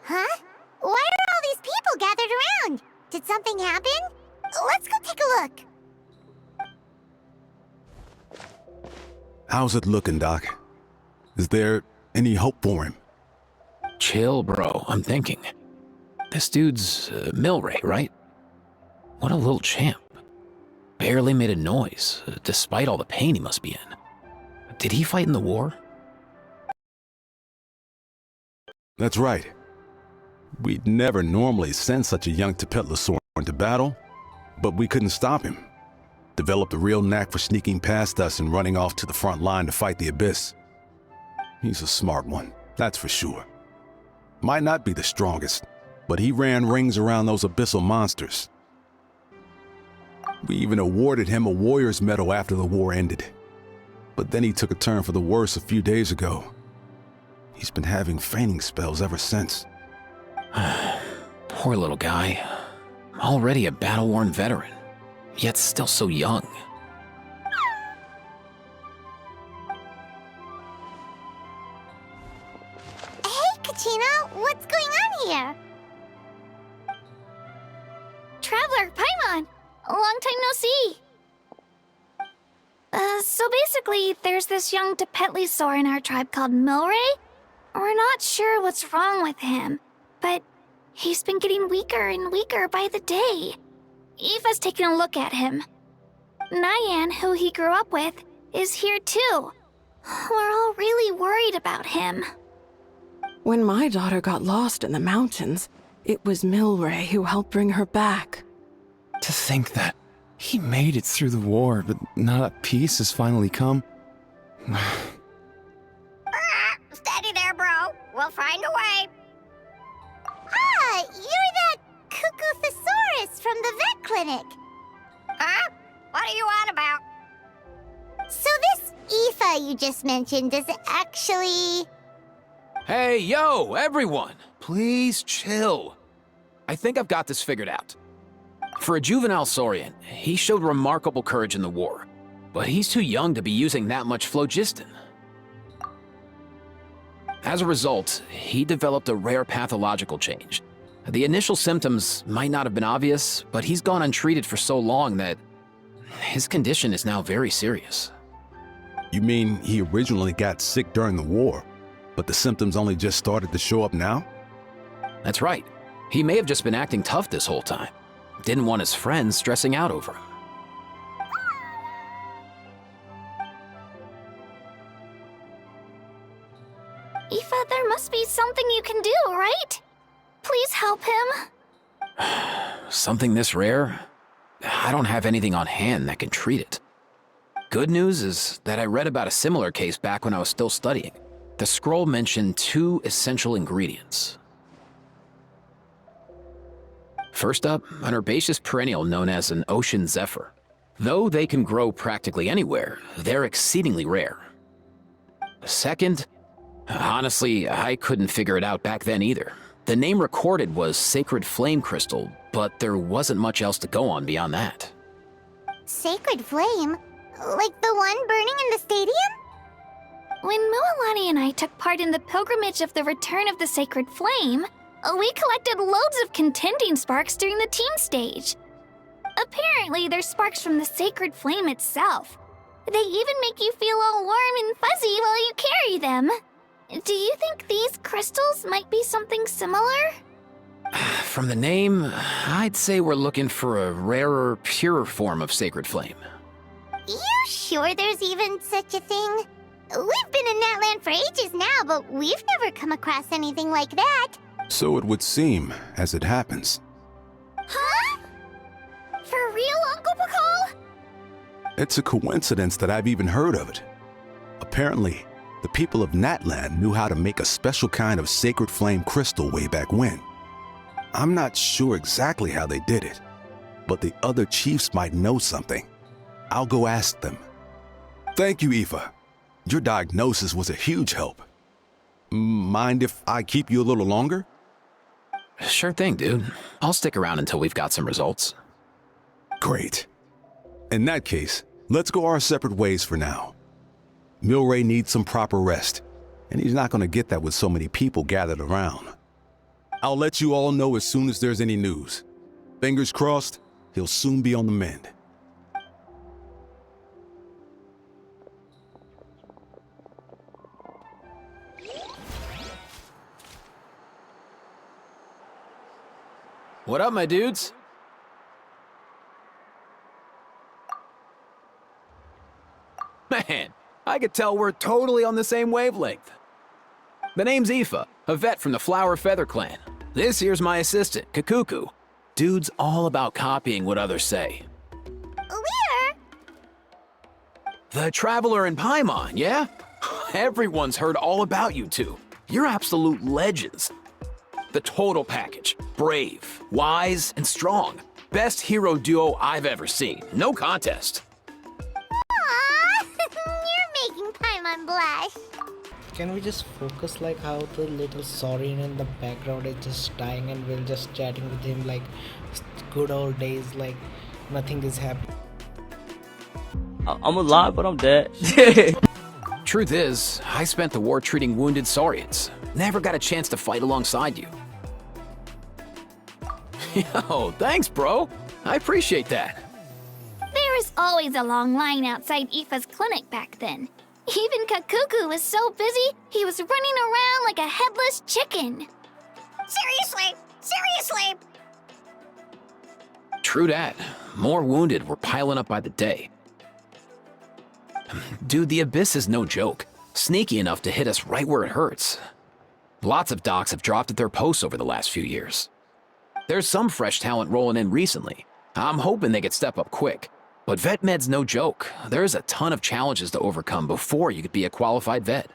Huh? Why are all these people gathered around? Did something happen? Let's go take a look. How's it looking, Doc? Is there any hope for him? Chill, bro. I'm thinking. This dude's Milray, right? What a little champ. Barely made a noise, despite all the pain he must be in. Did he fight in the war? That's right. We'd never normally send such a young Tepetlosaur into battle, but we couldn't stop him. Developed a real knack for sneaking past us and running off to the front line to fight the Abyss. He's a smart one, that's for sure. Might not be the strongest, but he ran rings around those abyssal monsters. We even awarded him a Warrior's Medal after the war ended. But then he took a turn for the worse a few days ago. He's been having fainting spells ever since. Poor little guy. Already a battle-worn veteran, yet still so young. Hey, Kachina, what's going on here? Traveler, Paimon! Long time no see. So basically, there's this young Tepetlosaur in our tribe called Milray. We're not sure what's wrong with him, but he's been getting weaker and weaker by the day. Eva's taking a look at him. Nyan, who he grew up with, is here too. We're all really worried about him. When my daughter got lost in the mountains, it was Milray who helped bring her back. To think that he made it through the war, but now that peace has finally come. Steady there, bro. We'll find a way. Ah, you're that cuckoo thesaurus from the vet clinic. Huh? What are you on about? So this Aoife you just mentioned, does it actually... Hey, yo, everyone! Please chill. I think I've got this figured out. For a juvenile Saurian, he showed remarkable courage in the war, but he's too young to be using that much phlogiston. As a result, he developed a rare pathological change. The initial symptoms might not have been obvious, but he's gone untreated for so long that his condition is now very serious. You mean he originally got sick during the war, but the symptoms only just started to show up now? That's right. He may have just been acting tough this whole time. Didn't want his friends stressing out over him. Aoife, there must be something you can do, right? Please help him. Something this rare? I don't have anything on hand that can treat it. Good news is that I read about a similar case back when I was still studying. The scroll mentioned 2 essential ingredients. First up, an herbaceous perennial known as an ocean zephyr. Though they can grow practically anywhere, they're exceedingly rare. Second, honestly, I couldn't figure it out back then either. The name recorded was Sacred Flame Crystal, but there wasn't much else to go on beyond that. Sacred Flame? Like the one burning in the stadium? When Mualani and I took part in the pilgrimage of the Return of the Sacred Flame, we collected loads of contending sparks during the team stage. Apparently, they're sparks from the Sacred Flame itself. They even make you feel all warm and fuzzy while you carry them. Do you think these crystals might be something similar? From the name, I'd say we're looking for a rarer, purer form of Sacred Flame. You sure there's even such a thing? We've been in Natland for ages now, but we've never come across anything like that. So it would seem, as it happens. Huh? For real, Uncle Pakal? It's a coincidence that I've even heard of it. Apparently, the people of Natland knew how to make a special kind of sacred flame crystal way back when. I'm not sure exactly how they did it, but the other chiefs might know something. I'll go ask them. Thank you, Aoife. Your diagnosis was a huge help. Mind if I keep you a little longer? Sure thing, dude. I'll stick around until we've got some results. Great. In that case, let's go our separate ways for now. Milray needs some proper rest, and he's not going to get that with so many people gathered around. I'll let you all know as soon as there's any news. Fingers crossed, he'll soon be on the mend. What up, my dudes? Man, I could tell we're totally on the same wavelength. The name's Aoife, a vet from the Flower Feather clan. This here's my assistant, Kakuku. Dude's all about copying what others say. We're... The Traveler in Paimon, yeah? Everyone's heard all about you two. You're absolute legends. The total package. Brave, wise, and strong. Best hero duo I've ever seen. No contest. Aww, you're making Paimon blush. Can we just focus like how the little Sorin in the background is just dying and we're just chatting with him like good old days, like nothing is happening. I'm alive, but I'm dead. Truth is, I spent the war treating wounded Saurians. Never got a chance to fight alongside you. Yo, thanks, bro. I appreciate that. There was always a long line outside Aoife's clinic back then. Even Kakuku was so busy, he was running around like a headless chicken. Seriously! Seriously! True dat. More wounded were piling up by the day. Dude, the Abyss is no joke. Sneaky enough to hit us right where it hurts. Lots of docs have dropped at their posts over the last few years. There's some fresh talent rolling in recently. I'm hoping they could step up quick. But vet med's no joke. There's a ton of challenges to overcome before you could be a qualified vet.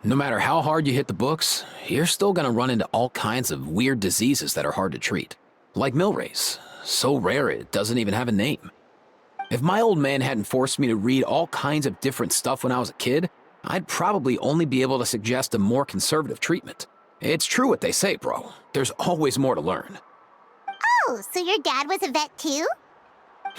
No matter how hard you hit the books, you're still gonna run into all kinds of weird diseases that are hard to treat. Like Milray's. So rare it doesn't even have a name. If my old man hadn't forced me to read all kinds of different stuff when I was a kid, I'd probably only be able to suggest a more conservative treatment. It's true what they say, bro. There's always more to learn. Oh, so your dad was a vet too?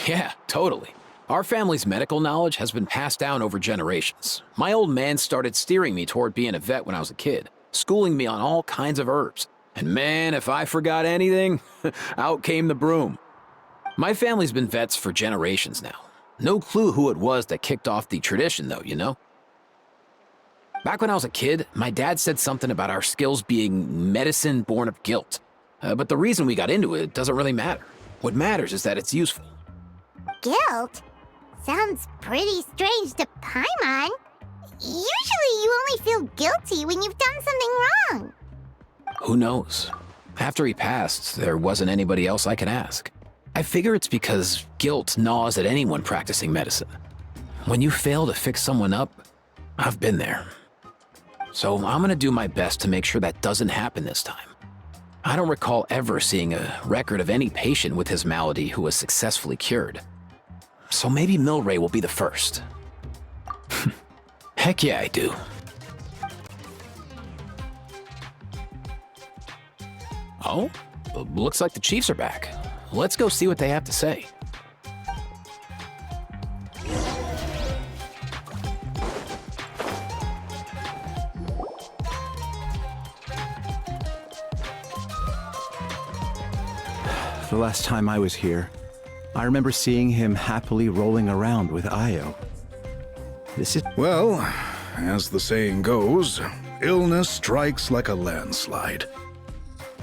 Yeah, totally. Our family's medical knowledge has been passed down over generations. My old man started steering me toward being a vet when I was a kid, schooling me on all kinds of herbs. And man, if I forgot anything, out came the broom. My family's been vets for generations now. No clue who it was that kicked off the tradition though, you know? Back when I was a kid, my dad said something about our skills being medicine born of guilt. But the reason we got into it doesn't really matter. What matters is that it's useful. Guilt? Sounds pretty strange to Paimon. Usually you only feel guilty when you've done something wrong. Who knows? After he passed, there wasn't anybody else I could ask. I figure it's because guilt gnaws at anyone practicing medicine. When you fail to fix someone up, I've been there. So I'm gonna do my best to make sure that doesn't happen this time. I don't recall ever seeing a record of any patient with his malady who was successfully cured. So maybe Milray will be the first. Heck yeah, I do. Oh? Looks like the Chiefs are back. Let's go see what they have to say. The last time I was here, I remember seeing him happily rolling around with Io. This is... Well, as the saying goes, illness strikes like a landslide.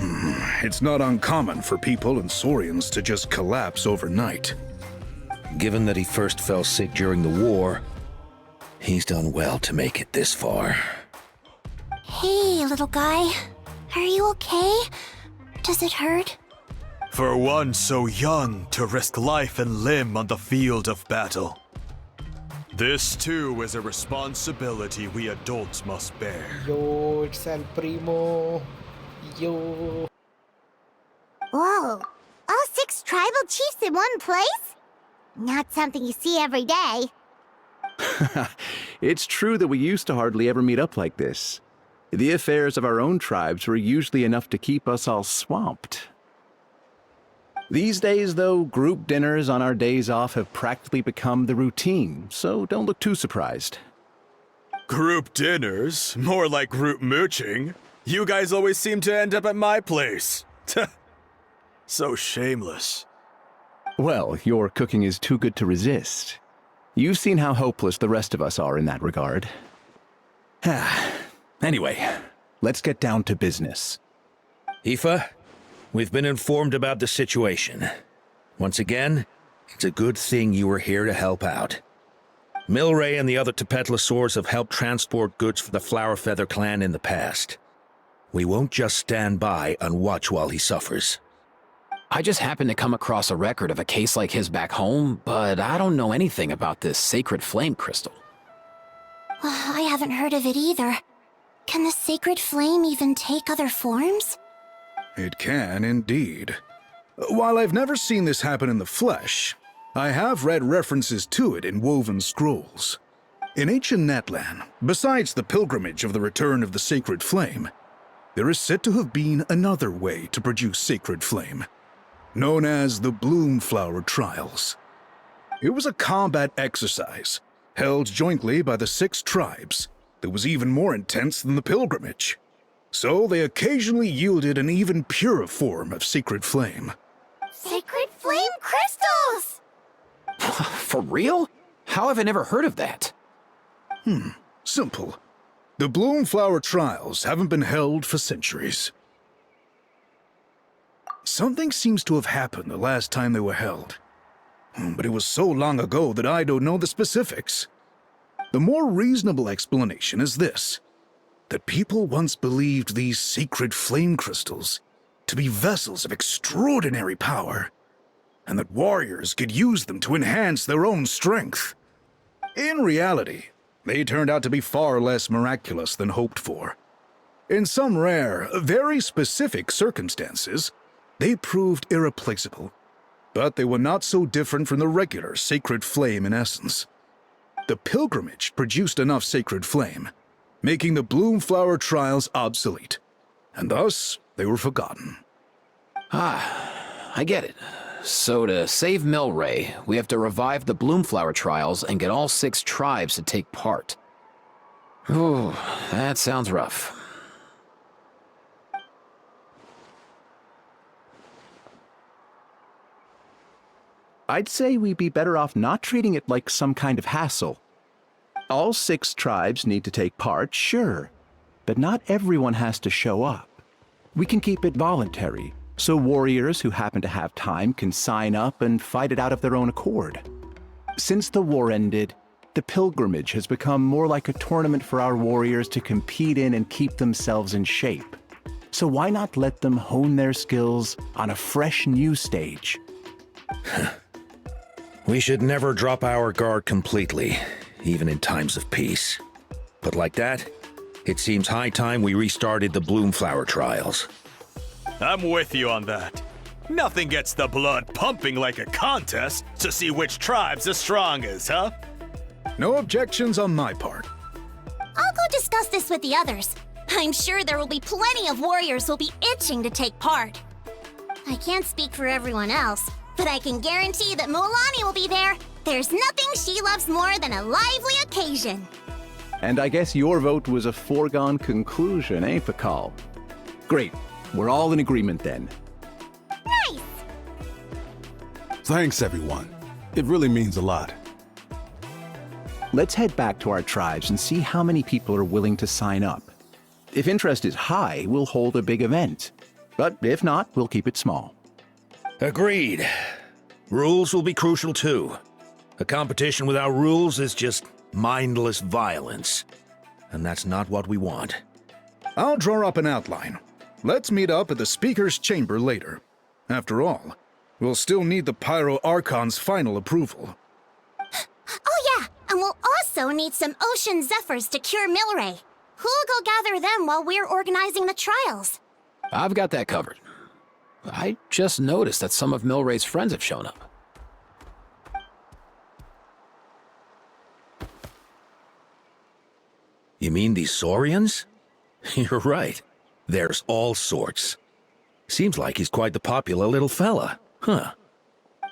It's not uncommon for people and Saurians to just collapse overnight. Given that he first fell sick during the war, he's done well to make it this far. Hey, little guy. Are you okay? Does it hurt? For one so young to risk life and limb on the field of battle. This too is a responsibility we adults must bear. Yo, it's El Primo. Yo. Whoa. All 6 tribal chiefs in one place? Not something you see every day. It's true that we used to hardly ever meet up like this. The affairs of our own tribes were usually enough to keep us all swamped. These days, though, group dinners on our days off have practically become the routine, so don't look too surprised. Group dinners? More like group mooching. You guys always seem to end up at my place. So shameless. Well, your cooking is too good to resist. You've seen how hopeless the rest of us are in that regard. Anyway, let's get down to business. Aoife, we've been informed about the situation. Once again, it's a good thing you were here to help out. Milray and the other Tepetlosaurs have helped transport goods for the Flowerfeather clan in the past. We won't just stand by and watch while he suffers. I just happened to come across a record of a case like his back home, but I don't know anything about this sacred flame crystal. I haven't heard of it either. Can the sacred flame even take other forms? It can indeed. While I've never seen this happen in the flesh, I have read references to it in woven scrolls. In ancient Natlan, besides the pilgrimage of the return of the sacred flame, there is said to have been another way to produce sacred flame, known as the Bloomflower Trials. It was a combat exercise, held jointly by the 6 tribes, that was even more intense than the pilgrimage. So they occasionally yielded an even purer form of sacred flame. Sacred flame crystals! For real? How have I never heard of that? Simple. The Bloomflower Trials haven't been held for centuries. Something seems to have happened the last time they were held. But it was so long ago that I don't know the specifics. The more reasonable explanation is this: that people once believed these sacred flame crystals to be vessels of extraordinary power, and that warriors could use them to enhance their own strength. In reality, they turned out to be far less miraculous than hoped for. In some rare, very specific circumstances, they proved irreplaceable, but they were not so different from the regular sacred flame in essence. The pilgrimage produced enough sacred flame, making the Bloomflower Trials obsolete, and thus they were forgotten. I get it. So to save Milray, we have to revive the Bloomflower Trials and get all 6 tribes to take part. Ooh, that sounds rough. I'd say we'd be better off not treating it like some kind of hassle. All 6 tribes need to take part, sure, but not everyone has to show up. We can keep it voluntary, so warriors who happen to have time can sign up and fight it out of their own accord. Since the war ended, the pilgrimage has become more like a tournament for our warriors to compete in and keep themselves in shape. So why not let them hone their skills on a fresh new stage? We should never drop our guard completely, even in times of peace. But like that, it seems high time we restarted the Bloomflower Trials. I'm with you on that. Nothing gets the blood pumping like a contest to see which tribe's the strongest, huh? No objections on my part. I'll go discuss this with the others. I'm sure there will be plenty of warriors who'll be itching to take part. I can't speak for everyone else, but I can guarantee that Mualani will be there. There's nothing she loves more than a lively occasion. And I guess your vote was a foregone conclusion, eh, Pakal? Great. We're all in agreement then. Nice! Thanks, everyone. It really means a lot. Let's head back to our tribes and see how many people are willing to sign up. If interest is high, we'll hold a big event. But if not, we'll keep it small. Agreed. Rules will be crucial too. A competition without rules is just mindless violence. And that's not what we want. I'll draw up an outline. Let's meet up at the Speaker's Chamber later. After all, we'll still need the Pyro Archon's final approval. Oh yeah, and we'll also need some Ocean Zephyrs to cure Milray. Who'll go gather them while we're organizing the trials? I've got that covered. I just noticed that some of Milray's friends have shown up. You mean these Saurians? You're right. There's all sorts. Seems like he's quite the popular little fella. Huh.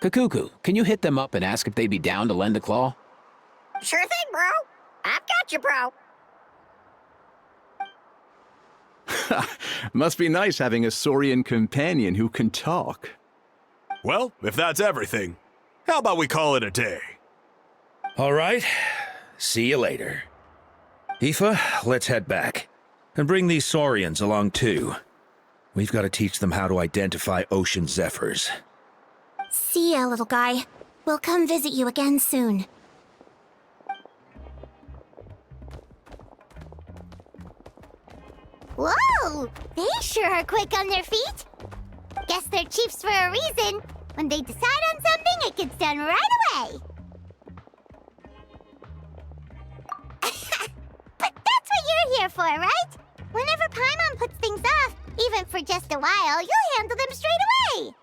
Kakuku, can you hit them up and ask if they'd be down to lend a claw? Sure thing, bro. I've got you, bro. Must be nice having a Saurian companion who can talk. Well, if that's everything, how about we call it a day? All right. See you later. Aoife, let's head back. And bring these Saurians along too. We've got to teach them how to identify ocean zephyrs. See ya, little guy. We'll come visit you again soon. Whoa! They sure are quick on their feet. Guess they're chiefs for a reason. When they decide on something, it gets done right away. But that's what you're here for, right? Whenever Paimon puts things off, even for just a while, you'll handle them straight away.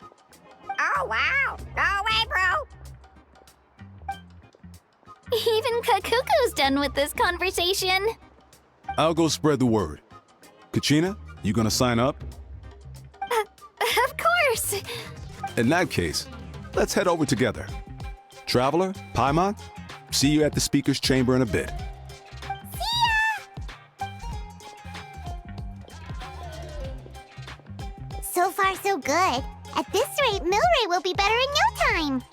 Oh, wow. Go away, bro. Even Kakuku's done with this conversation. I'll go spread the word. Kachina, you gonna sign up? Of course. In that case, let's head over together. Traveler, Paimon, see you at the speaker's chamber in a bit. So far, so good. At this rate, Milray will be better in no time.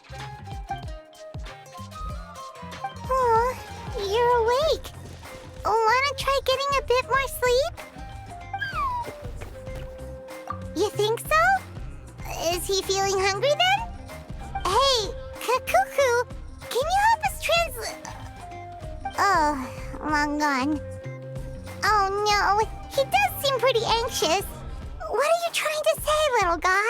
Aw, you're awake. Wanna try getting a bit more sleep? You think so? Is he feeling hungry then? Hey, Kakuku, can you help us translate? Oh, long gone. Oh no, he does seem pretty anxious. What are you trying to say, little guy?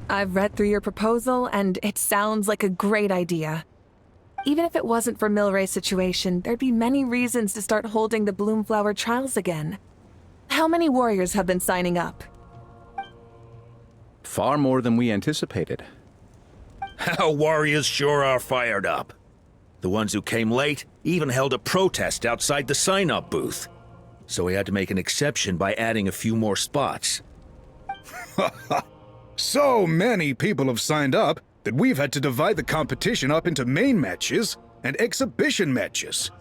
I've read through your proposal, and it sounds like a great idea. Even if it wasn't for Milray's situation, there'd be many reasons to start holding the Bloomflower trials again. How many warriors have been signing up? Far more than we anticipated. Our warriors sure are fired up. The ones who came late even held a protest outside the sign-up booth. So we had to make an exception by adding a few more spots. So many people have signed up that we've had to divide the competition up into main matches and exhibition matches.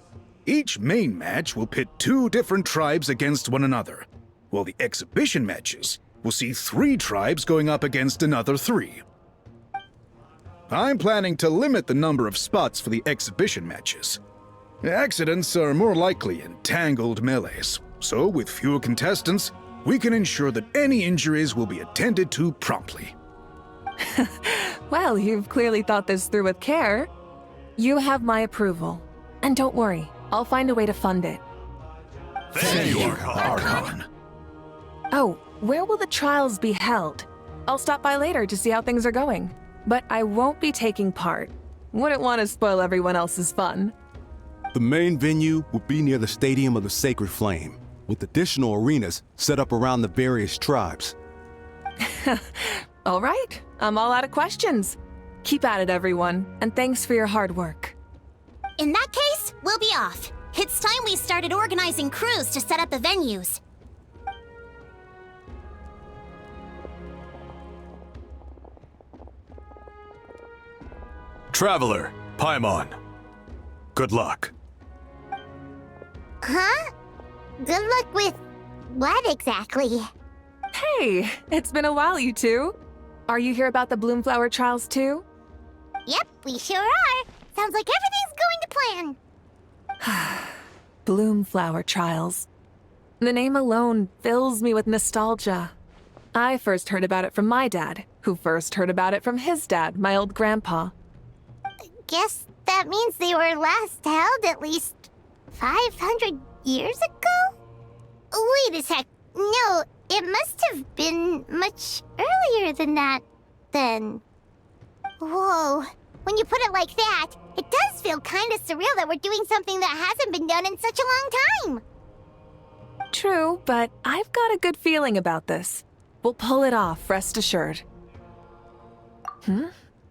Each main match will pit 2 different tribes against one another, while the exhibition matches will see 3 tribes going up against another 3. I'm planning to limit the number of spots for the exhibition matches. Accidents are more likely in tangled melees, so with fewer contestants, we can ensure that any injuries will be attended to promptly. Well, you've clearly thought this through with care. You have my approval. And don't worry, I'll find a way to fund it. Thank you, Archon. Oh, where will the trials be held? I'll stop by later to see how things are going. But I won't be taking part. Wouldn't want to spoil everyone else's fun. The main venue will be near the Stadium of the Sacred Flame, with additional arenas set up around the various tribes. All right, I'm all out of questions. Keep at it, everyone, and thanks for your hard work. In that case, we'll be off. It's time we started organizing crews to set up the venues. Traveler, Paimon. Good luck. Huh? Good luck with what exactly? Hey, it's been a while, you two. Are you here about the Bloomflower trials too? Yep, we sure are. Sounds like everything's going to plan. Bloomflower trials. The name alone fills me with nostalgia. I first heard about it from my dad, who first heard about it from his dad, my old grandpa. Guess that means they were last held at least 500 years ago? Wait a sec. No, it must have been much earlier than that, then. Whoa. When you put it like that, it does feel kind of surreal that we're doing something that hasn't been done in such a long time. True, but I've got a good feeling about this. We'll pull it off, rest assured.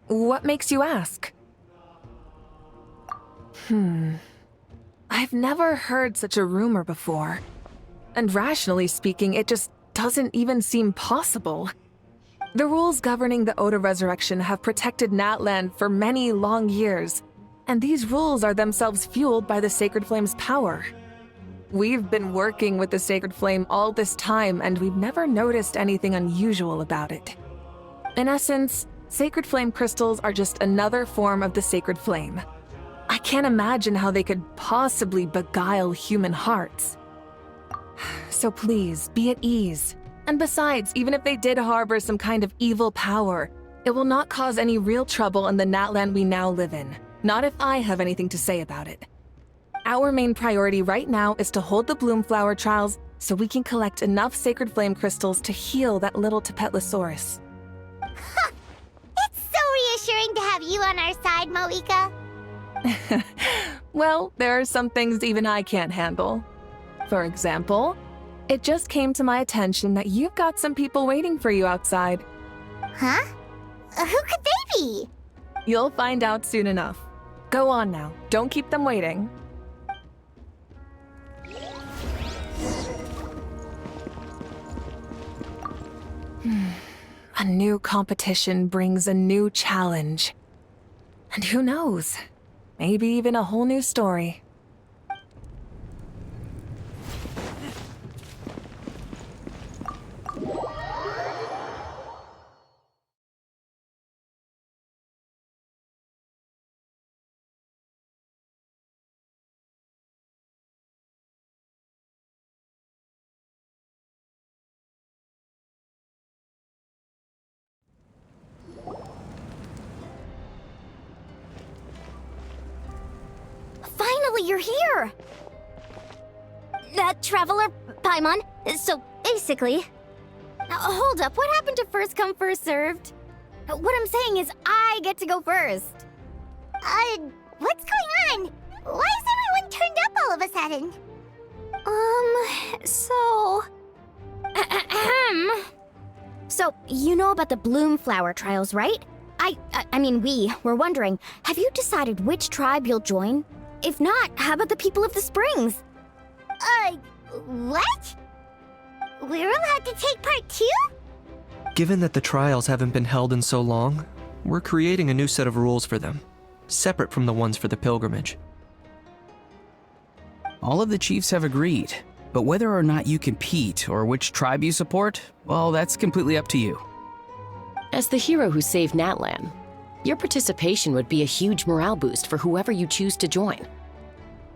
What makes you ask? I've never heard such a rumor before. And rationally speaking, it just doesn't even seem possible. The rules governing the Oda resurrection have protected Natland for many long years, and these rules are themselves fueled by the Sacred Flame's power. We've been working with the Sacred Flame all this time, and we've never noticed anything unusual about it. In essence, Sacred Flame crystals are just another form of the Sacred Flame. I can't imagine how they could possibly beguile human hearts. So please, be at ease. And besides, even if they did harbor some kind of evil power, it will not cause any real trouble in the Natland we now live in. Not if I have anything to say about it. Our main priority right now is to hold the Bloomflower trials so we can collect enough Sacred Flame crystals to heal that little Tapetlosaurus. It's so reassuring to have you on our side, Moika. Well, there are some things even I can't handle. For example, it just came to my attention that you've got some people waiting for you outside. Huh? Who could they be? You'll find out soon enough. Go on now, don't keep them waiting. A new competition brings a new challenge. And who knows? Maybe even a whole new story. Finally, you're here! Traveler, Paimon. So, basically... Hold up, what happened to first come, first served? What I'm saying is I get to go first. What's going on? Why is everyone turned up all of a sudden? So, you know about the bloom flower trials, right? I mean, we were wondering, have you decided which tribe you'll join? If not, how about the people of the springs? What? We're allowed to take part too? Given that the trials haven't been held in so long, we're creating a new set of rules for them, separate from the ones for the pilgrimage. All of the chiefs have agreed, but whether or not you compete or which tribe you support, well, that's completely up to you. As the hero who saved Natlan, your participation would be a huge morale boost for whoever you choose to join.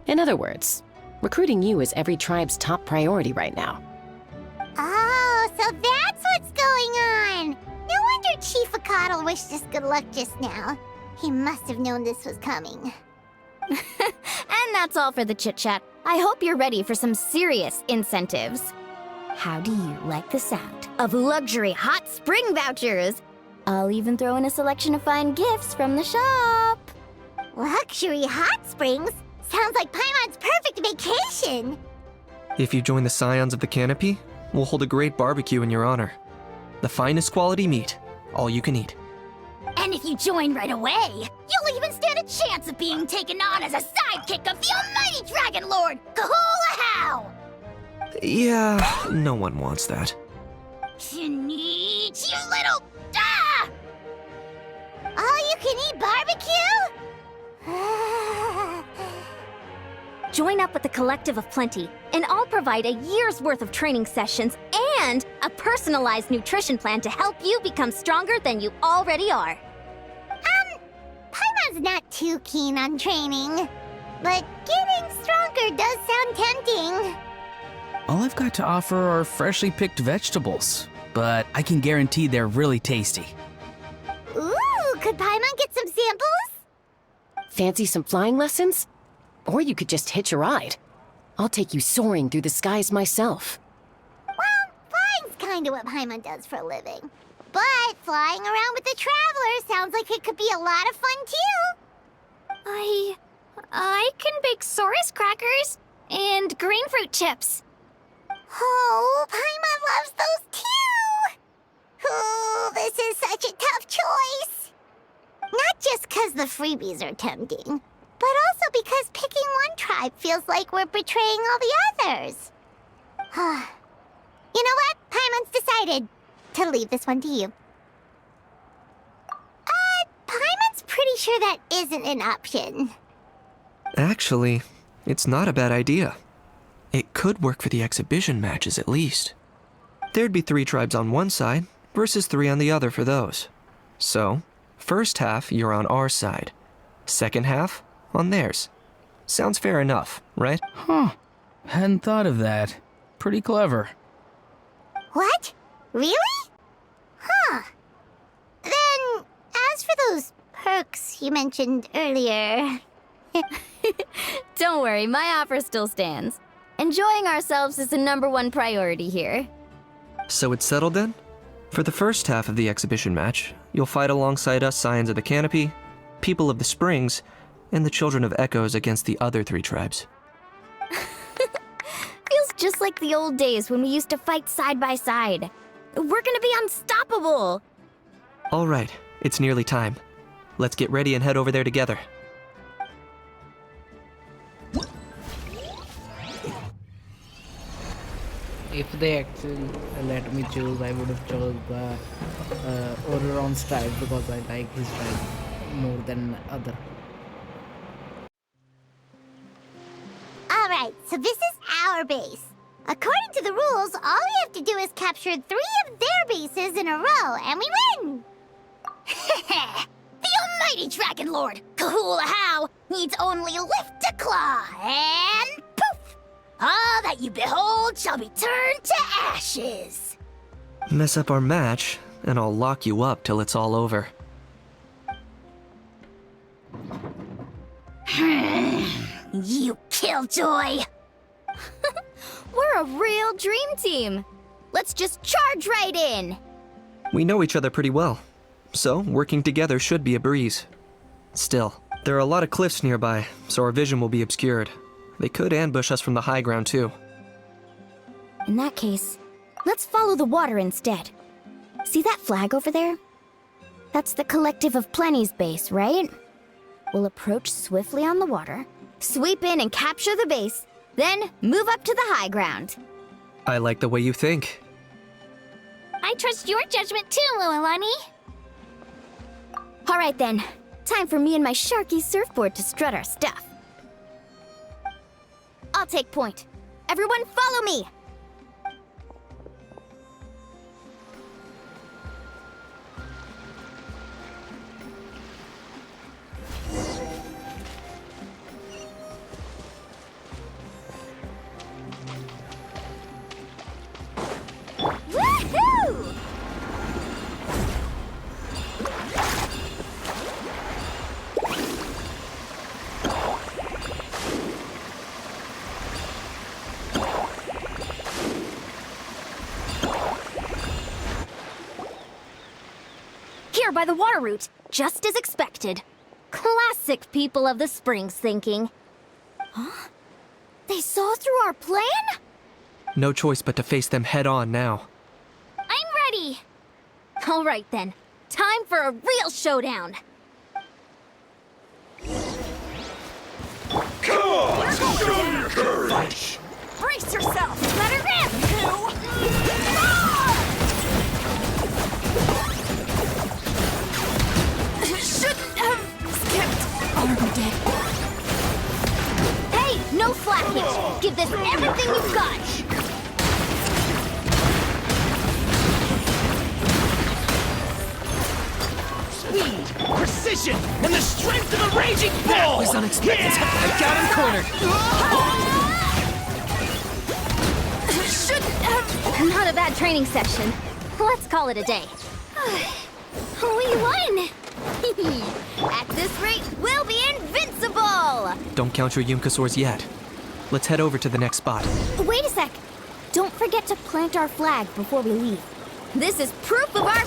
In other words, recruiting you is every tribe's top priority right now. Oh, so that's what's going on! No wonder Chief Akatl wished us good luck just now. He must have known this was coming. And that's all for the chit-chat. I hope you're ready for some serious incentives. How do you like the sound of luxury hot spring vouchers? I'll even throw in a selection of fine gifts from the shop. Luxury hot springs? Sounds like Paimon's perfect vacation! If you join the Scions of the Canopy, we'll hold a great barbecue in your honor. The finest quality meat, all you can eat. And if you join right away, you'll even stand a chance of being taken on as a sidekick of the almighty Dragon Lord, Kahula! Yeah, no one wants that. You little... Ah! All you can eat barbecue? Join up with the Collective of Plenty, and I'll provide a year's worth of training sessions and a personalized nutrition plan to help you become stronger than you already are. Paimon's not too keen on training, but getting stronger does sound tempting. All I've got to offer are freshly picked vegetables, but I can guarantee they're really tasty. Ooh, could Paimon get some samples? Fancy some flying lessons? Or you could just hitch a ride. I'll take you soaring through the skies myself. Well, flying's kinda what Paimon does for a living. But flying around with the Traveler sounds like it could be a lot of fun too. I can bake Saurus crackers and green fruit chips. Oh, Paimon loves those too! Oh, this is such a tough choice. Not just because the freebies are tempting, but also because picking one tribe feels like we're betraying all the others. You know what? Paimon's decided to leave this one to you. Paimon's pretty sure that isn't an option. Actually, it's not a bad idea. It could work for the exhibition matches at least. There'd be 3 tribes on one side versus 3 on the other for those. So, first half you're on our side, second half on theirs. Sounds fair enough, right? Huh. Hadn't thought of that. Pretty clever. What? Really? Huh. Then, as for those perks you mentioned earlier... Don't worry, my offer still stands. Enjoying ourselves is the #1 priority here. So it's settled then? For the first half of the exhibition match, you'll fight alongside us Scions of the Canopy, People of the Springs, and the Children of Echoes against the other 3 tribes. Feels just like the old days when we used to fight side by side. We're gonna be unstoppable! All right, it's nearly time. Let's get ready and head over there together. If they actually let me choose, I would have chose the Oreron's tribe because I like his tribe more than other. Alright, so this is our base. According to the rules, all we have to do is capture 3 of their bases in a row, and we win! The almighty Dragon Lord, Kahula How, needs only lift a claw, and poof! All that you behold shall be turned to ashes! Mess up our match, and I'll lock you up till it's all over. You killjoy! We're a real dream team! Let's just charge right in! We know each other pretty well. so working together should be a breeze. Still, there are a lot of cliffs nearby, so our vision will be obscured. They could ambush us from the high ground too. In that case, let's follow the water instead. See that flag over there? That's the Collective of Plenty's base, right? We'll approach swiftly on the water, sweep in and capture the base, then move up to the high ground. I like the way you think. I trust your judgment too, Lualani. Alright then, time for me and my Sharky surfboard to strut our stuff. I'll take point. Everyone follow me! Woohoo! Here by the water route, just as expected. Classic people of the Springs thinking. Huh? They saw through our plan? No choice but to face them head on now. I'm ready! Alright then, time for a real showdown! Come on! Show me your courage! Brace yourself! Let her rip! Shouldn't have skipped armed it. Hey, no flappage! Give this everything you've got! Speed, precision, and the strength of a raging bull! That was unexpected. I got him cornered. Shouldn't have... Not a bad training session. Let's call it a day. We won! At this rate, we'll be invincible! Don't count your Yunkasaurs yet. Let's head over to the next spot. Wait a sec! Don't forget to plant our flag before we leave. This is proof of our...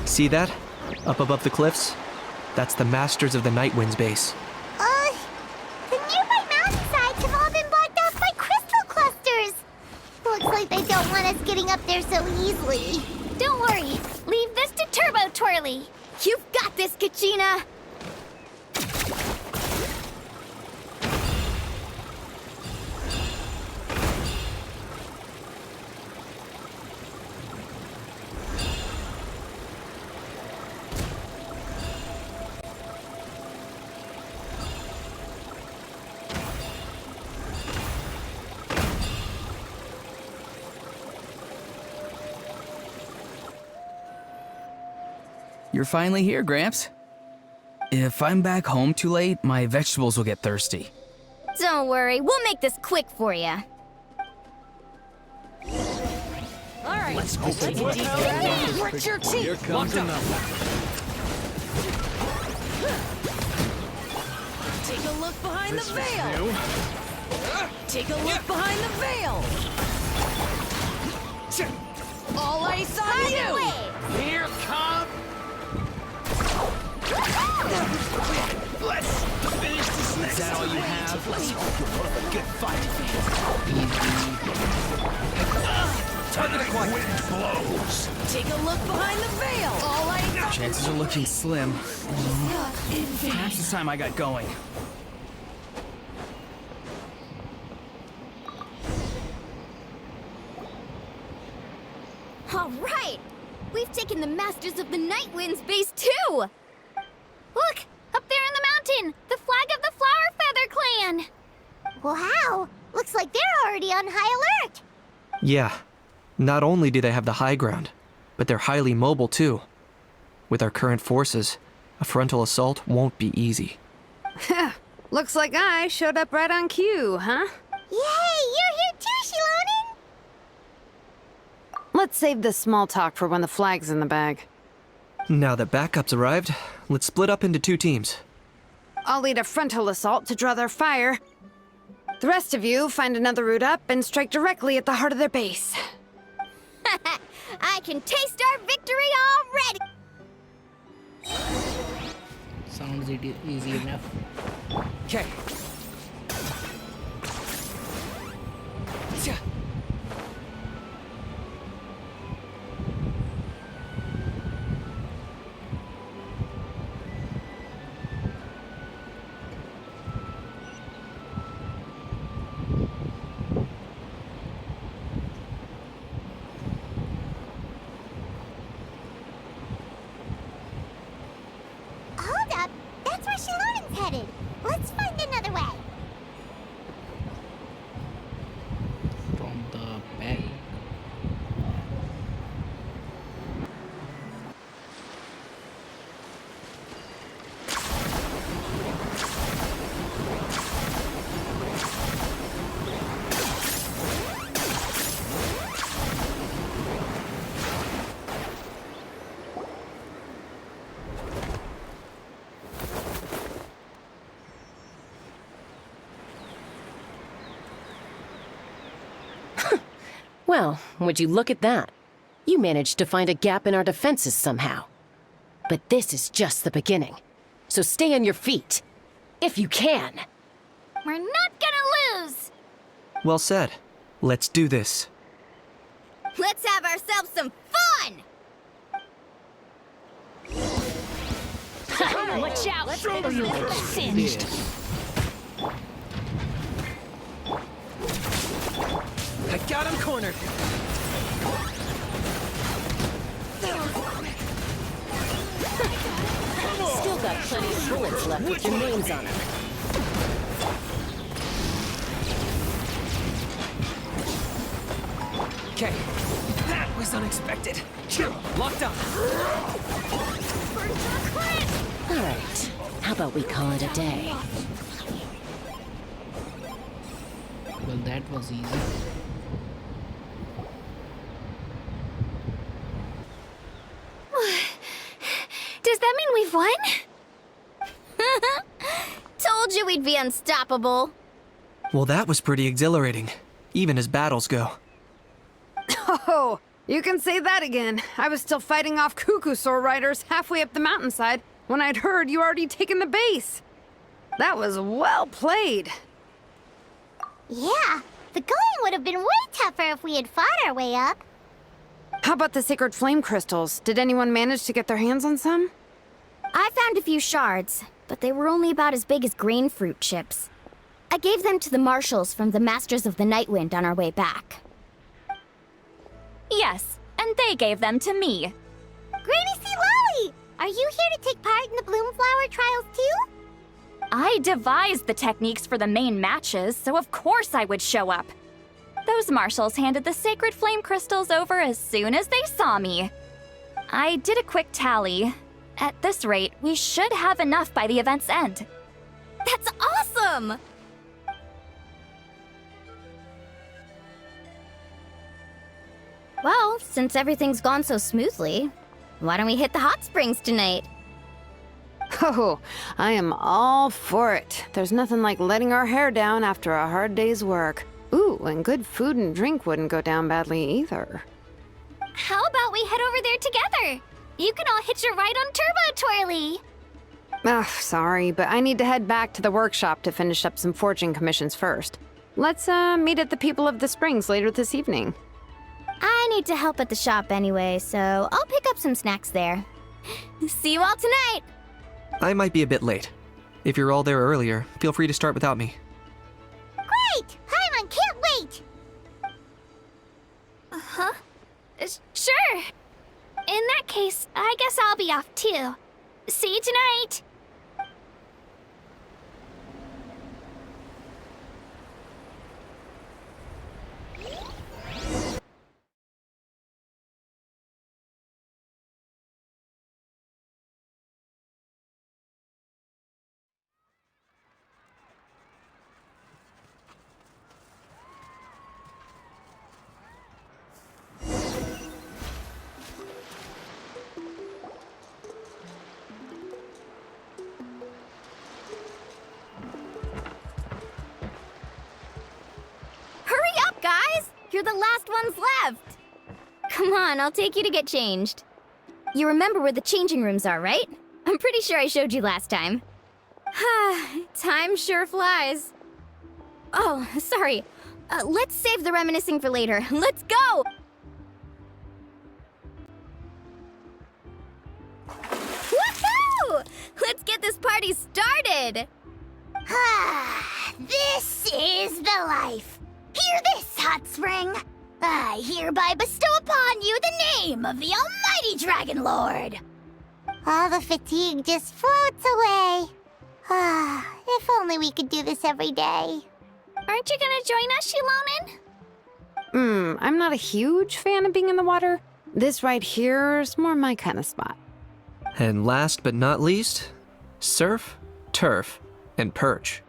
See that? Up above the cliffs? That's the Masters of the Night Wind's base. The nearby mountainsides have all been blocked off by crystal clusters! Looks like they don't want us getting up there so easily. Don't worry, leave this to Turbo Twirly. You've got this, Kachina! You're finally here, Gramps. If I'm back home too late, my vegetables will get thirsty. Don't worry, we'll make this quick for you. Alright, let's go take a deep breath. Grit your teeth! Here comes another. Take a look behind the veil! Take a look behind the veil! All ice on you! Here come... Let's finish this next. Is that all you have? Let's hope you're put up a good fight. Target acquired. Wind blows. Take a look behind the veil. All I... Chances are looking slim. Perhaps it's time I got going. All right! We've taken the Masters of the Night Wind's base too! Look! Up there in the mountain! The flag of the Flower Feather Clan! Wow! Looks like they're already on high alert! Yeah. Not only do they have the high ground, but they're highly mobile too. With our current forces, a frontal assault won't be easy. Looks like I showed up right on cue, huh? Yay! You're here too, Shilonen! Let's save this small talk for when the flag's in the bag. Now that backup's arrived, let's split up into 2 teams. I'll lead a frontal assault to draw their fire. The rest of you find another route up and strike directly at the heart of their base. I can taste our victory already! it easy enough. Okay. Hold up! That's where Shalonen's headed! Let's find another way! From the back. Well, would you look at that? You managed to find a gap in our defenses somehow. But this is just the beginning. So stay on your feet. If you can. We're not gonna lose! Well said. Let's do this. Let's have ourselves some fun! Watch out, or you'll get singed. I got him cornered. Still got plenty of bullets left with your names on them. Okay. That was unexpected. Locked on. All right. How about we call it a day? Well, that was easy. Does that mean we've won? Told you we'd be unstoppable. Well, that was pretty exhilarating, even as battles go. Oh, you can say that again. I was still fighting off Cuckoosaur riders halfway up the mountainside when I'd heard you already taken the base. That was well played. Yeah, the going would have been way tougher if we had fought our way up. How about the sacred flame crystals? Did anyone manage to get their hands on some? I found a few shards, but they were only about as big as grain fruit chips. I gave them to the marshals from the Masters of the Nightwind on our way back. Yes, and they gave them to me. Granny C. Lolly! Are you here to take part in the Bloomflower trials too? I devised the techniques for the main matches, so of course I would show up. Those marshals handed the sacred flame crystals over as soon as they saw me. I did a quick tally. At this rate, we should have enough by the event's end. That's awesome! Well, since everything's gone so smoothly, why don't we hit the hot springs tonight? Oh, I am all for it. There's nothing like letting our hair down after a hard day's work. Ooh, and good food and drink wouldn't go down badly either. How about we head over there together? You can all hitch a ride on Turbo Twirly. Ugh, sorry, but I need to head back to the workshop to finish up some forging commissions first. Let's, meet at the People of the Springs later this evening. I need to help at the shop anyway, so I'll pick up some snacks there. See you all tonight! I might be a bit late. If you're all there earlier, feel free to start without me. Great! Paimon can't wait! Uh-huh. Sure. In that case, I guess I'll be off too. See you tonight! You're the last ones left! Come on, I'll take you to get changed. You remember where the changing rooms are, right? I'm pretty sure I showed you last time. Time sure flies. Oh, sorry. Let's save the reminiscing for later. Let's go! Woohoo! Let's get this party started! This is the life. Hear this, hot spring. I hereby bestow upon you the name of the almighty Dragon Lord. All the fatigue just floats away. If only we could do this every day. Aren't you gonna join us, Shilonen? I'm not a huge fan of being in the water. This right here is more my kind of spot. And last but not least, surf, turf, and perch.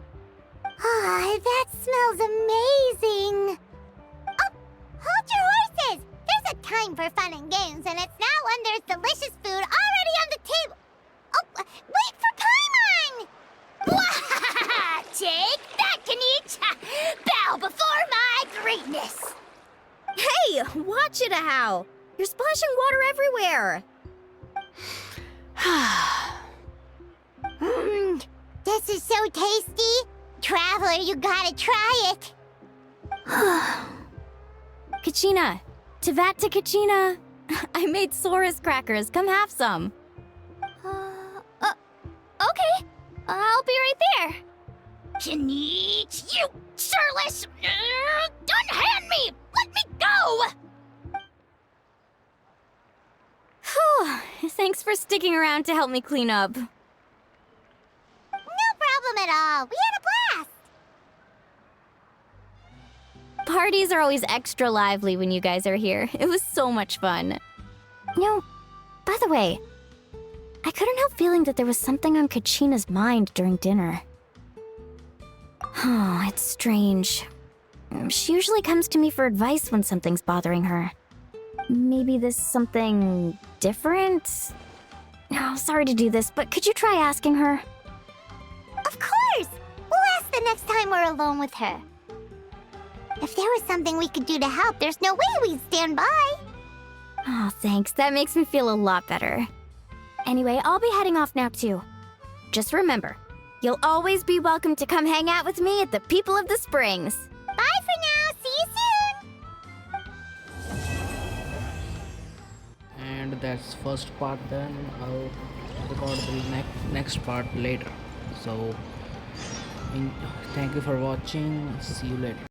That smells amazing. Oh, hold your horses. There's a time for fun and games, and it's now when there's delicious food already on the table. Oh, wait for Paimon! Take that, Kanich! Bow before my greatness! Hey, watch it, How! You're splashing water everywhere! This is so tasty! Traveler, you gotta try it! Kachina! Tevat to Kachina! I made Saurus crackers. Come have some. Okay. I'll be right there. Kanich, you sureless! Unhand me! Let me go! Thanks for sticking around to help me clean up. No problem at all. We had a blast! Parties are always extra lively when you guys are here. It was so much fun. No, by the way, I couldn't help feeling that there was something on Kachina's mind during dinner. Oh, it's strange. She usually comes to me for advice when something's bothering her. Maybe this something different? Oh, sorry to do this, but could you try asking her? Of course! We'll ask the next time we're alone with her. If there was something we could do to help, there's no way we'd stand by. Oh, thanks. That makes me feel a lot better. Anyway, I'll be heading off now, too. Just remember, you'll always be welcome to come hang out with me at the People of the Springs. Bye for now. See you soon. And that's first part done. I'll record the next part later. So thank you for watching. See you later.